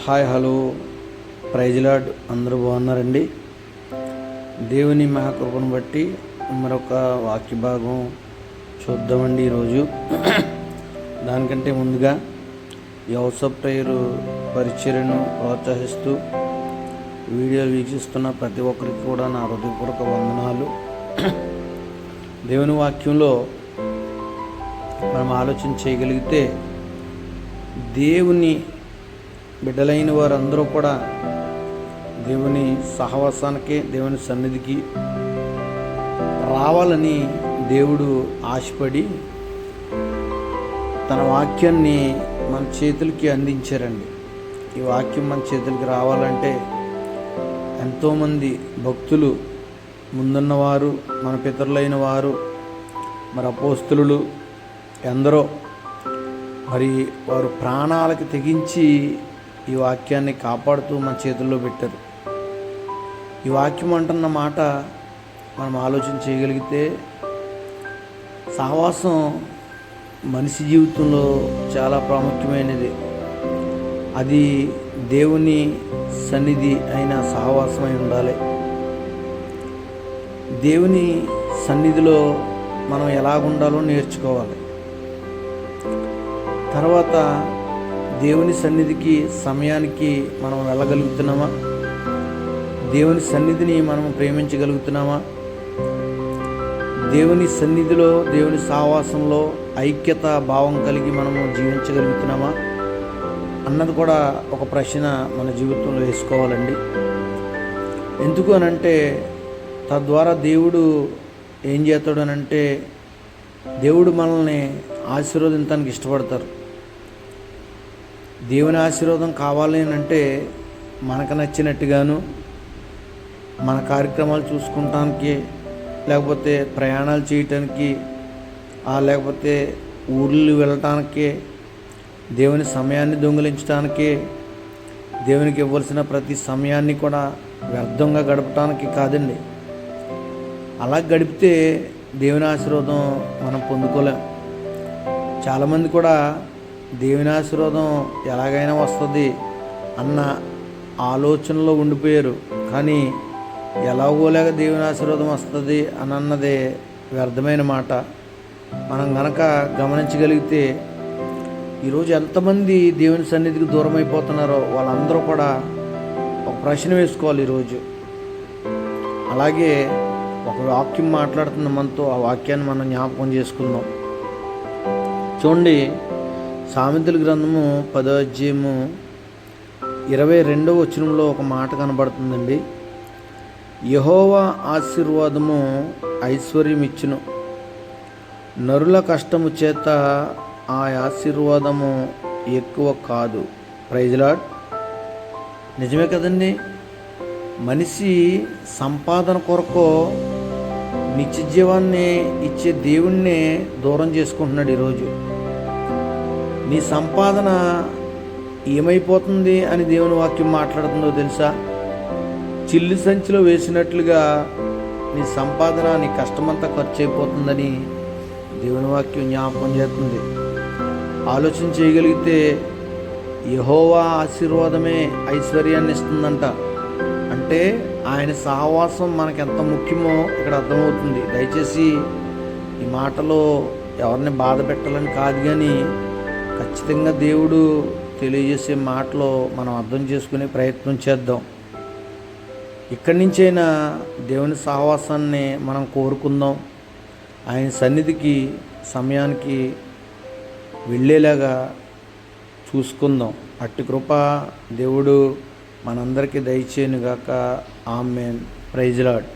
Hi hello praise lord. అందరూ బాగున్నారండి? దేవుని మహాకృపను బట్టి మరొక వాక్య భాగం చూద్దామండి ఈరోజు. దానికంటే ముందుగా ఈ హౌస్ ఆఫ్ ప్రేయర్ పరిచర్యను ప్రోత్సహిస్తూ వీడియోలు వీక్షిస్తున్న ప్రతి ఒక్కరికి కూడా నా హృదయపూర్వక వందనాలు. దేవుని వాక్యంలో మనం ఆలోచన చేయగలిగితే దేవుని బిడ్డలైన వారందరూ కూడా దేవుని సహవాసానికి, దేవుని సన్నిధికి రావాలని దేవుడు ఆశపడి తన వాక్యాన్ని మన చేతులకి అందించారండి. ఈ వాక్యం మన చేతులకి రావాలంటే ఎంతోమంది భక్తులు ముందున్నవారు, మన పితరులైన వారు, మరి అపోస్తలులు ఎందరో మరి వారు ప్రాణాలకు తెగించి ఈ వాక్యాన్ని కాపాడుతూ మన చేతుల్లో పెట్టారు. ఈ వాక్యం అంటున్న మాట మనం ఆలోచన చేయగలిగితే సహవాసం మనిషి జీవితంలో చాలా ప్రాముఖ్యమైనది. అది దేవుని సన్నిధి అయిన సహవాసమై ఉండాలి. దేవుని సన్నిధిలో మనం ఎలాగుండాలో నేర్చుకోవాలి. తర్వాత దేవుని సన్నిధికి సమయానికి మనం వెళ్ళగలుగుతున్నామా? దేవుని సన్నిధిని మనం ప్రేమించగలుగుతున్నామా? దేవుని సన్నిధిలో, దేవుని సహవాసంలో ఐక్యత భావం కలిగి మనము జీవించగలుగుతున్నామా అన్నది కూడా ఒక ప్రశ్న మన జీవితంలో వేసుకోవాలండి. ఎందుకు అనంటే తద్వారా దేవుడు ఏం చేస్తాడు అనంటే దేవుడు మనల్ని ఆశీర్వదించడానికి ఇష్టపడతారు. దేవుని ఆశీర్వాదం కావాలి అంటే మనకు నచ్చినట్టుగాను, మన కార్యక్రమాలు చూసుకుంటానికి, లేకపోతే ప్రయాణాలు చేయటానికి, లేకపోతే ఊర్లు వెళ్ళటానికి, దేవుని సమయాన్ని దొంగిలించడానికి, దేవునికి ఇవ్వాల్సిన ప్రతి సమయాన్ని కూడా వ్యర్థంగా గడపటానికి కాదండి. అలా గడిపితే దేవుని ఆశీర్వాదం మనం పొందుకోలేం. చాలామంది కూడా దేవుని ఆశీర్వాదం ఎలాగైనా వస్తుంది అన్న ఆలోచనలో ఉండిపోయారు. కానీ ఎలాగోలాగా దేవుని ఆశీర్వాదం వస్తుంది అని అన్నదే వ్యర్థమైన మాట. మనం గనక గమనించగలిగితే ఈరోజు ఎంతమంది దేవుని సన్నిధికి దూరం అయిపోతున్నారో వాళ్ళందరూ కూడా ఒక ప్రశ్న వేసుకోవాలి ఈరోజు. అలాగే ఒక వాక్యం మాట్లాడుతున్న మనతో ఆ వాక్యాన్ని మనం జ్ఞాపకం చేసుకుందాం. చూడండి, సామెతల గ్రంథము 10వ అధ్యాయము 22వ వచనంలో ఒక మాట కనబడుతుందండి. యెహోవా ఆశీర్వాదము ఐశ్వర్యం ఇచ్చును, నరుల కష్టము చేత ఆ ఆశీర్వాదము ఎక్కువ కాదు. Praise lord. నిజమే కదండి. మనిషి సంపాదన కొరకు నిత్య జీవాన్ని ఇచ్చే దేవుణ్ణి దూరం చేసుకుంటున్నాడు. ఈరోజు నీ సంపాదన ఏమైపోతుంది అని దేవుని వాక్యం మాట్లాడుతుందో తెలుసా? చిల్లి సంచిలో వేసినట్లుగా నీ సంపాదన, నీ కష్టమంతా ఖర్చు అయిపోతుందని దేవుని వాక్యం జ్ఞాపకం చేస్తుంది. ఆలోచన చేయగలిగితే యెహోవా ఆశీర్వాదమే ఐశ్వర్యాన్ని ఇస్తుందంట. అంటే ఆయన సహవాసం మనకు ఎంత ముఖ్యమో ఇక్కడ అర్థమవుతుంది. దయచేసి ఈ మాటలో ఎవరిని బాధ పెట్టాలని కాదు, కానీ ఖచ్చితంగా దేవుడు తెలియజేసే మాటలో మనం అర్థం చేసుకునే ప్రయత్నం చేద్దాం. ఇక్కడి నుంచైనా దేవుని సహవాసాన్ని మనం కోరుకుందాం. ఆయన సన్నిధికి సమయానికి వెళ్ళేలాగా చూసుకుందాం. అట్టి కృప దేవుడు మనందరికీ దయచేయునుగాక. ఆమేన్. Praise lord.